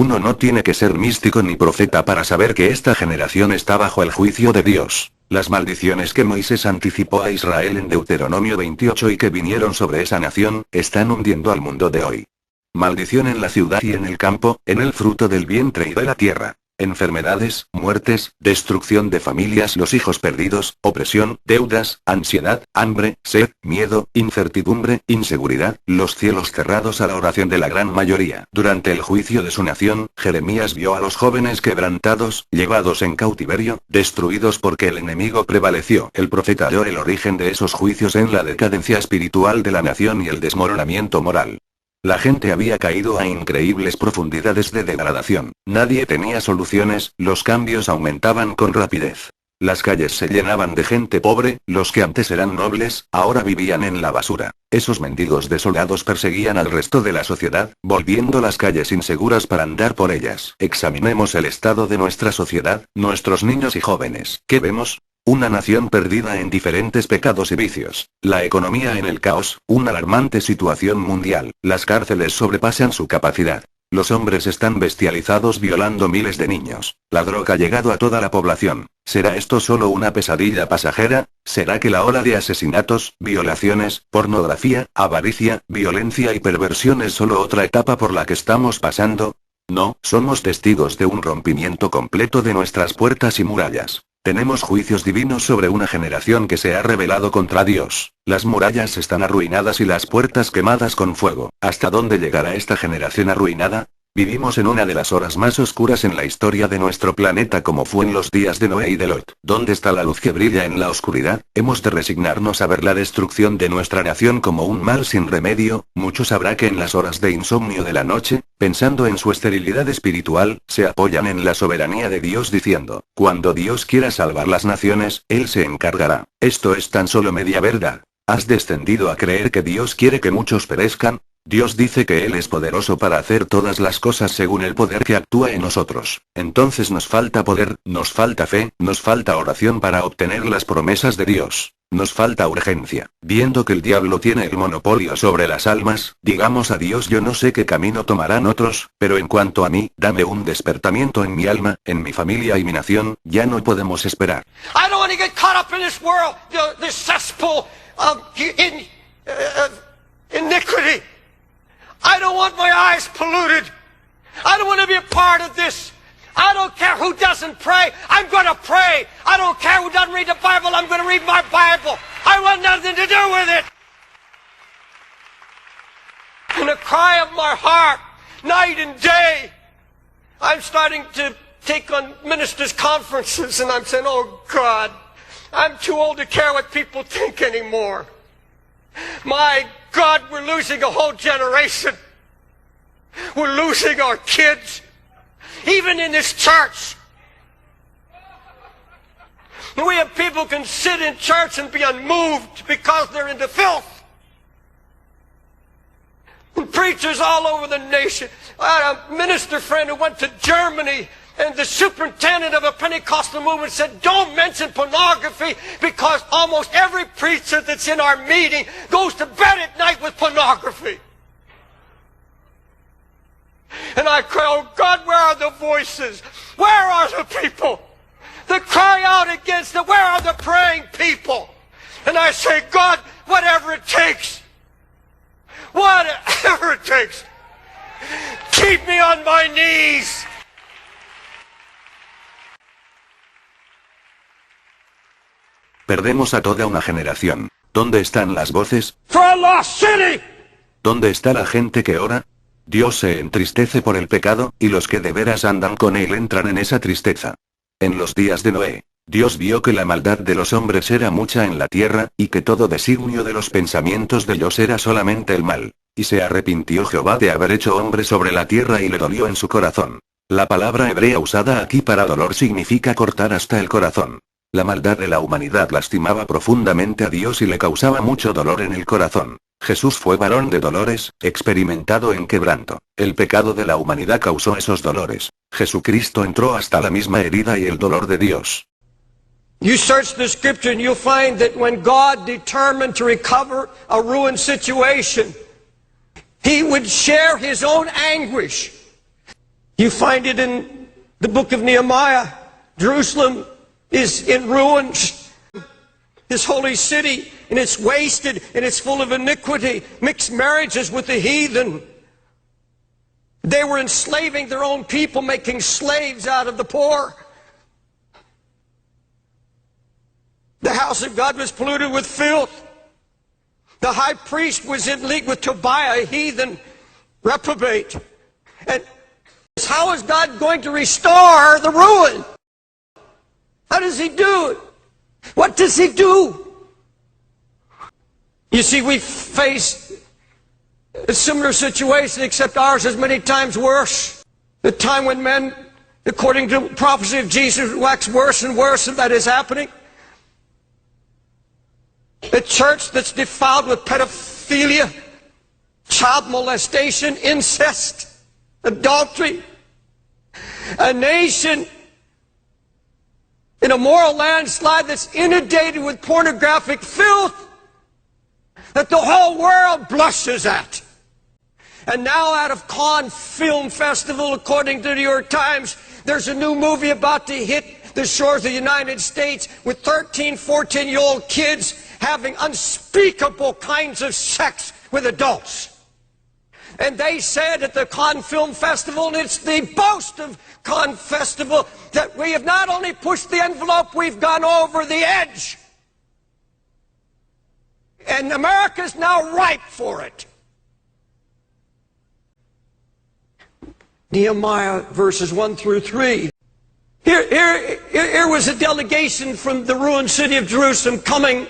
Uno no tiene que ser místico ni profeta para saber que esta generación está bajo el juicio de Dios. Las maldiciones que Moisés anticipó a Israel en Deuteronomio 28 y que vinieron sobre esa nación, están hundiendo al mundo de hoy. Maldición en la ciudad y en el campo, en el fruto del vientre y de la tierra. Enfermedades, muertes, destrucción de familias, los hijos perdidos, opresión, deudas, ansiedad, hambre, sed, miedo, incertidumbre, inseguridad, los cielos cerrados a la oración de la gran mayoría. Durante el juicio de su nación, Jeremías vio a los jóvenes quebrantados, llevados en cautiverio, destruidos porque el enemigo prevaleció. El profeta halló el origen de esos juicios en la decadencia espiritual de la nación y el desmoronamiento moral. La gente había caído a increíbles profundidades de degradación. Nadie tenía soluciones, los cambios aumentaban con rapidez. Las calles se llenaban de gente pobre, los que antes eran nobles, ahora vivían en la basura. Esos mendigos desolados perseguían al resto de la sociedad, volviendo las calles inseguras para andar por ellas. Examinemos el estado de nuestra sociedad, nuestros niños y jóvenes. ¿Qué vemos? Una nación perdida en diferentes pecados y vicios. La economía en el caos, una alarmante situación mundial. Las cárceles sobrepasan su capacidad. Los hombres están bestializados violando miles de niños. La droga ha llegado a toda la población. ¿Será esto solo una pesadilla pasajera? ¿Será que la ola de asesinatos, violaciones, pornografía, avaricia, violencia y perversión es solo otra etapa por la que estamos pasando? No, somos testigos de un rompimiento completo de nuestras puertas y murallas. Tenemos juicios divinos sobre una generación que se ha rebelado contra Dios. Las murallas están arruinadas y las puertas quemadas con fuego. ¿Hasta dónde llegará esta generación arruinada? Vivimos en una de las horas más oscuras en la historia de nuestro planeta, como fue en los días de Noé y de Lot. ¿Dónde está la luz que brilla en la oscuridad? Hemos de resignarnos a ver la destrucción de nuestra nación como un mal sin remedio. Muchos habrá que en las horas de insomnio de la noche, pensando en su esterilidad espiritual, se apoyan en la soberanía de Dios diciendo, cuando Dios quiera salvar las naciones, Él se encargará. Esto es tan solo media verdad. ¿Has descendido a creer que Dios quiere que muchos perezcan? Dios dice que Él es poderoso para hacer todas las cosas según el poder que actúa en nosotros. Entonces nos falta poder, nos falta fe, nos falta oración para obtener las promesas de Dios. Nos falta urgencia. Viendo que el diablo tiene el monopolio sobre las almas, digamos a Dios: yo no sé qué camino tomarán otros, pero en cuanto a mí, dame un despertamiento en mi alma, en mi familia y mi nación. Ya no podemos esperar. I don't want to get caught up in this world, this cesspool of iniquity. I don't want my eyes polluted. I don't want to be a part of this. I don't care who doesn't pray. I'm going to pray. I don't care who doesn't read the Bible. I'm going to read my Bible. I want nothing to do with it. And the cry of my heart, night and day, I'm starting to take on ministers' conferences, and I'm saying, oh God, I'm too old to care what people think anymore. My God, we're losing a whole generation. We're losing our kids. Even in this church. We have people can sit in church and be unmoved because they're into filth. And preachers all over the nation. I had a minister friend who went to Germany, and the superintendent of a Pentecostal movement said, don't mention pornography, because almost every preacher that's in our meeting goes to bed at night with pornography. And I cry, oh God, where are the voices? Where are the people that cry out against it? Where are the praying people? And I say, God, whatever it takes, whatever it takes, keep me on my knees. Perdemos a toda una generación. ¿Dónde están las voces? For a lost city! ¿Dónde está la gente que ora? Dios se entristece por el pecado, y los que de veras andan con Él entran en esa tristeza. En los días de Noé, Dios vio que la maldad de los hombres era mucha en la tierra, y que todo designio de los pensamientos de ellos era solamente el mal. Y se arrepintió Jehová de haber hecho hombre sobre la tierra y le dolió en su corazón. La palabra hebrea usada aquí para dolor significa cortar hasta el corazón. La maldad de la humanidad lastimaba profundamente a Dios y le causaba mucho dolor en el corazón. Jesús fue varón de dolores, experimentado en quebranto. El pecado de la humanidad causó esos dolores. Jesucristo entró hasta la misma herida y el dolor de Dios. You search the scripture and you'll find that when God determined to recover a ruined situation, He would share His own anguish. You find it in the book of Nehemiah. Jerusalem is in ruins. This holy city, and it's wasted, and it's full of iniquity, mixed marriages with the heathen. They were enslaving their own people, making slaves out of the poor. The house of God was polluted with filth. The high priest was in league with Tobiah, a heathen reprobate. And how is God going to restore the ruin? How does he do it? What does he do? You see, we face a similar situation, except ours is many times worse. The time when men, according to prophecy of Jesus, wax worse and worse, and that is happening. A church that's defiled with pedophilia, child molestation, incest, adultery. A nation in a moral landslide that's inundated with pornographic filth that the whole world blushes at. And now out of Cannes Film Festival, according to the New York Times, there's a new movie about to hit the shores of the United States with 13, 14-year-old kids having unspeakable kinds of sex with adults. And they said at the Cannes Film Festival, and it's the boast of Cannes Festival, that we have not only pushed the envelope, we've gone over the edge. And America's now ripe for it. Nehemiah verses 1 through 3. Here was a delegation from the ruined city of Jerusalem coming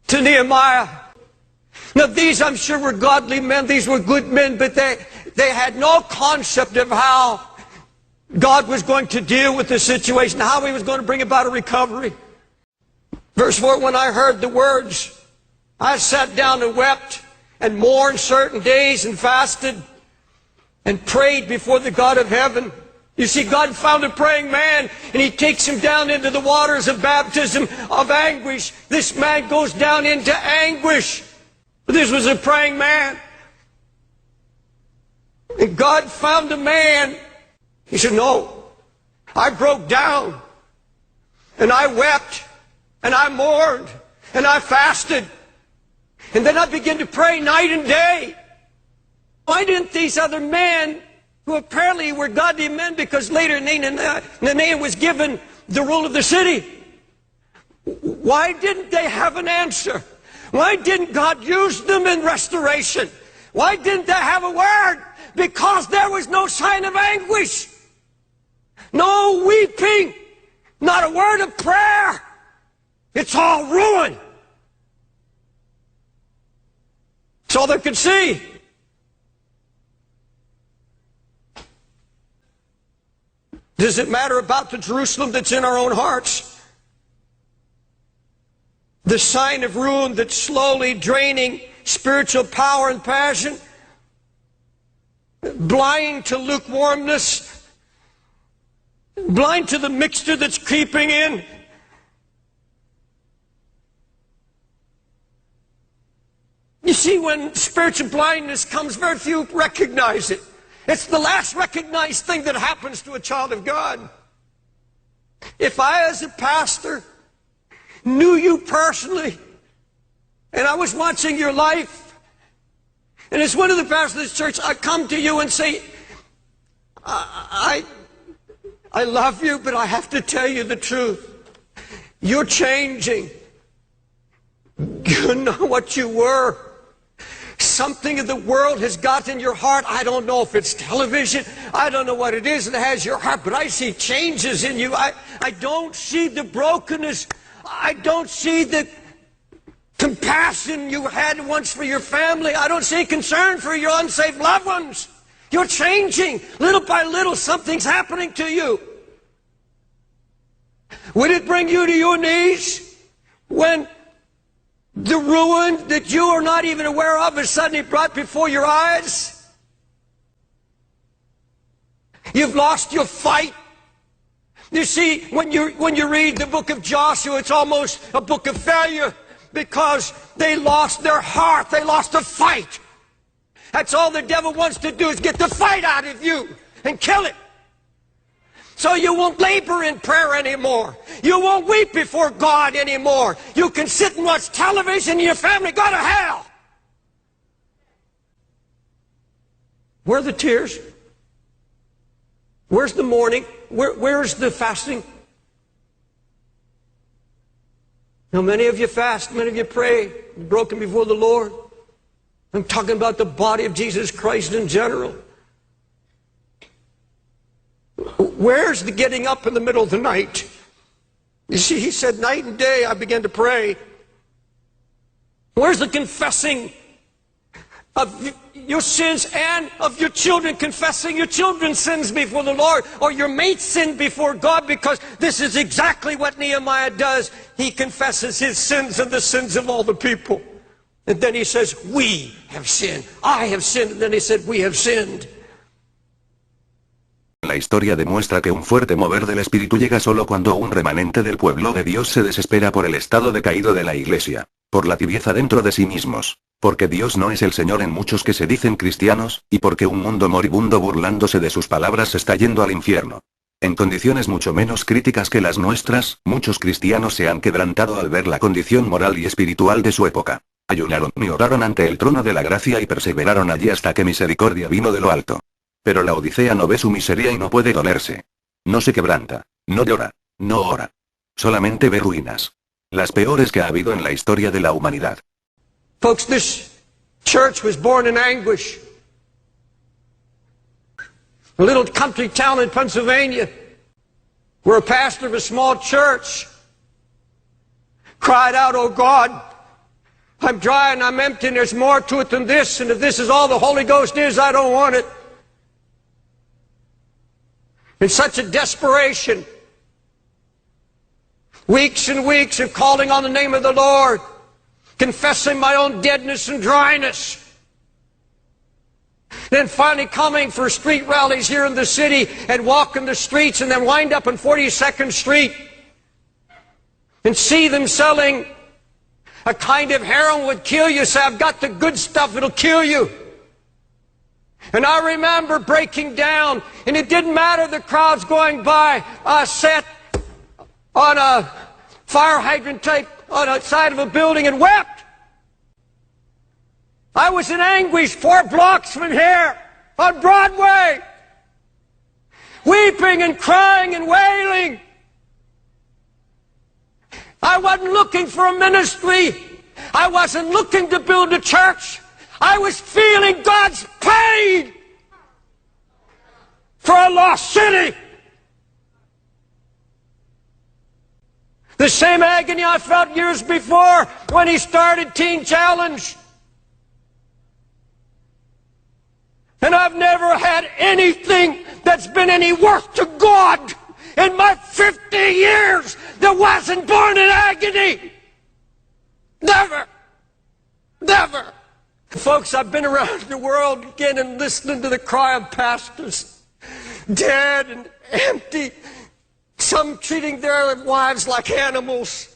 to Nehemiah. Now these, I'm sure, were godly men. These were good men, but they had no concept of how God was going to deal with the situation, how he was going to bring about a recovery. Verse 4, when I heard the words, I sat down and wept and mourned certain days and fasted and prayed before the God of heaven. You see, God found a praying man, and he takes him down into the waters of baptism of anguish. This man goes down into anguish. This was a praying man. And God found a man. He said, no, I broke down, and I wept, and I mourned, and I fasted. And then I began to pray night and day. Why didn't these other men, who apparently were godly men, because later Nehemiah was given the rule of the city, why didn't they have an answer? Why didn't God use them in restoration? Why didn't they have a word? Because there was no sign of anguish, no weeping, not a word of prayer. It's all ruin. That's all they could see. Does it matter about the Jerusalem that's in our own hearts? The sign of ruin that's slowly draining spiritual power and passion, blind to lukewarmness, blind to the mixture that's creeping in. You see, when spiritual blindness comes, very few recognize it. It's the last recognized thing that happens to a child of God. If I, as a pastor, knew you personally, and I was watching your life, and as one of the pastors of this church, I come to you and say, I love you, but I have to tell you the truth. You're changing. You're not what you were. Something in the world has got in your heart. I don't know if it's television. I don't know what it is that has your heart, but I see changes in you. I don't see the brokenness. I don't see the compassion you had once for your family. I don't see concern for your unsaved loved ones. You're changing. Little by little, something's happening to you. Would it bring you to your knees when the ruin that you are not even aware of is suddenly brought before your eyes? You've lost your fight. You see, when you read the book of Joshua, it's almost a book of failure because they lost their heart. They lost the fight. That's all the devil wants to do, is get the fight out of you. and kill it. So you won't labor in prayer anymore. You won't weep before God anymore. You can sit and watch television and your family go to hell. Where are the tears? Where's the mourning? Where's the fasting? Now many of you fast, many of you pray, broken before the Lord. I'm talking about the body of Jesus Christ in general. Where's the getting up in the middle of the night? You see, he said, night and day I began to pray. Where's the confessing of your sins and of your children, confessing your children's sins before the Lord, or your mate's sin before God? Because this is exactly what Nehemiah does. He confesses his sins and the sins of all the people. And then he says, we have sinned. I have sinned. And then he said, we have sinned. La historia demuestra que un fuerte mover del espíritu llega solo cuando un remanente del pueblo de Dios se desespera por el estado decaído de la iglesia, por la tibieza dentro de sí mismos, porque Dios no es el Señor en muchos que se dicen cristianos, y porque un mundo moribundo burlándose de sus palabras se está yendo al infierno. En condiciones mucho menos críticas que las nuestras, muchos cristianos se han quebrantado al ver la condición moral y espiritual de su época. Ayunaron y oraron ante el trono de la gracia y perseveraron allí hasta que misericordia vino de lo alto. Pero la Odisea no ve su miseria y no puede dolerse. No se quebranta, no llora, no ora. Solamente ve ruinas. Las peores que ha habido en la historia de la humanidad. Folks, this church was born in anguish. A little country town in Pennsylvania, where a pastor of a small church cried out, oh God, I'm dry and I'm empty and there's more to it than this, and if this is all the Holy Ghost is, I don't want it. In such a desperation, weeks and weeks of calling on the name of the Lord, confessing my own deadness and dryness, then finally coming for street rallies here in the city and walking the streets and then wind up on 42nd Street and see them selling a kind of heroin would kill you. Say, I've got the good stuff, it'll kill you. And I remember breaking down, and it didn't matter the crowds going by. I sat on a fire hydrant type on the side of a building and wept. I was in anguish 4 blocks from here on Broadway, weeping and crying and wailing. I wasn't looking for a ministry. I wasn't looking to build a church. I was feeling God's pain for a lost city. The same agony I felt years before when he started Teen Challenge. And I've never had anything that's been any worth to God in my 50 years that wasn't born in agony. Never. Never. Folks, I've been around the world again and listening to the cry of pastors, dead and empty, some treating their wives like animals.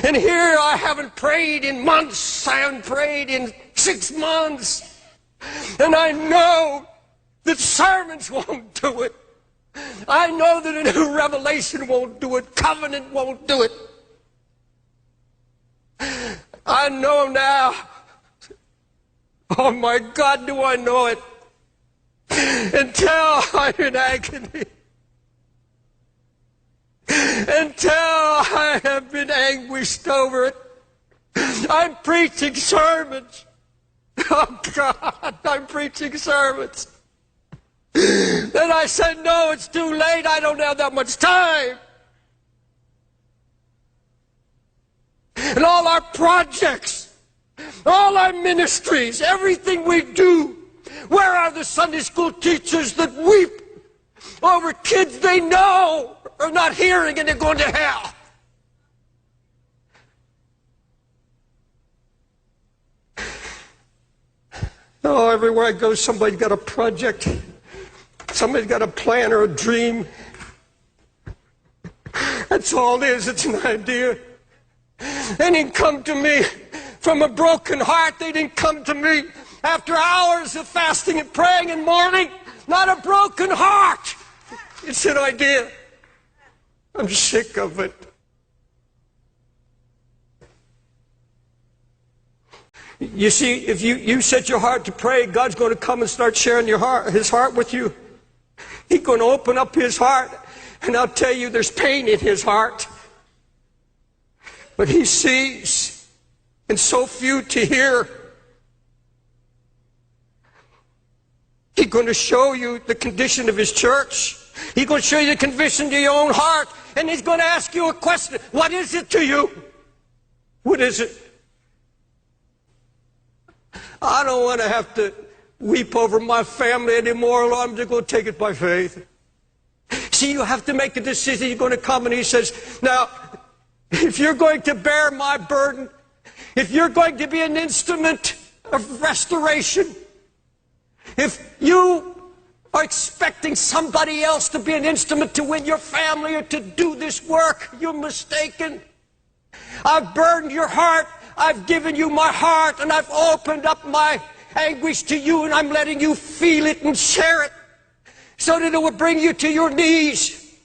And here I haven't prayed in months, I haven't prayed in 6 months. And I know that sermons won't do it. I know that a new revelation won't do it, covenant won't do it. I know now. Oh my God, do I know it. Until I'm in agony. Until I have been anguished over it. I'm preaching sermons. Oh God, I'm preaching sermons. Then I said, no, it's too late. I don't have that much time. And all our projects, all our ministries, everything we do, where are the Sunday school teachers that weep over kids they know are not hearing and they're going to hell? Oh, everywhere I go, somebody's got a project. Somebody's got a plan or a dream. That's all it is. It's an idea. They didn't come to me from a broken heart. They didn't come to me after hours of fasting and praying and mourning, not a broken heart. It's an idea. I'm sick of it. You see, if you set your heart to pray, God's going to come and start sharing His heart with you. He's going to open up His heart, and I'll tell you, there's pain in His heart. But He sees, and so few to hear. He's going to show you the condition of His church. He's going to show you the condition of your own heart. And He's going to ask you a question. What is it to you? What is it? I don't want to have to weep over my family anymore, Lord. I'm just going to take it by faith. See, you have to make a decision. You're going to come and He says, now, if you're going to bear my burden, if you're going to be an instrument of restoration, if you are expecting somebody else to be an instrument to win your family or to do this work, you're mistaken. I've burdened your heart. I've given you my heart, and I've opened up my anguish to you, and I'm letting you feel it and share it so that it will bring you to your knees.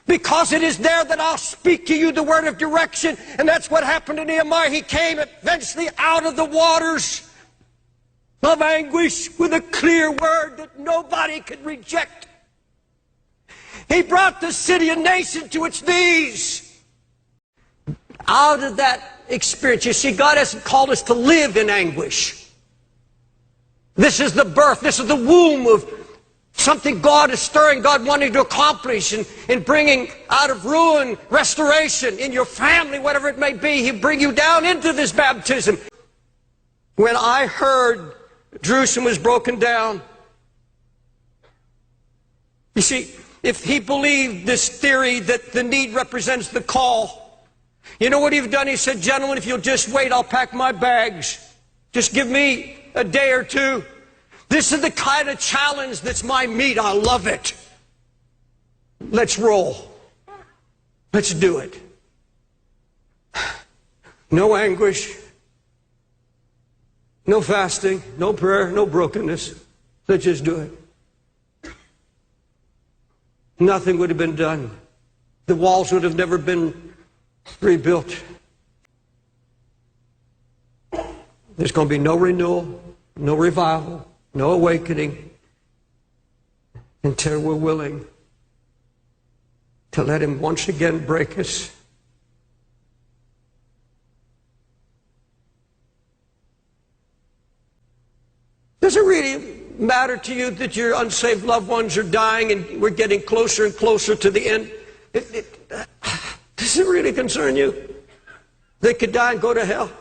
Because it is there that I'll speak to you the word of direction. And that's what happened to Nehemiah. He came eventually out of the waters of anguish with a clear word that nobody could reject. He brought the city and nation to its knees. Out of that experience, you see, God hasn't called us to live in anguish. This is the birth, this is the womb of something God is stirring, God wanting to accomplish in bringing out of ruin, restoration in your family, whatever it may be. He'll bring you down into this baptism. When I heard Jerusalem was broken down, you see, if he believed this theory that the need represents the call, you know what he'd done? He said, gentlemen, if you'll just wait, I'll pack my bags. Just give me a day or two. This is the kind of challenge that's my meat. I love it. Let's roll. Let's do it. No anguish. No fasting. No prayer. No brokenness. Let's just do it. Nothing would have been done. The walls would have never been rebuilt. There's going to be no renewal, no revival, no awakening until we're willing to let him once again break us. Does it really matter to you that your unsaved loved ones are dying and we're getting closer and closer to the end? Does it really concern you? They could die and go to hell.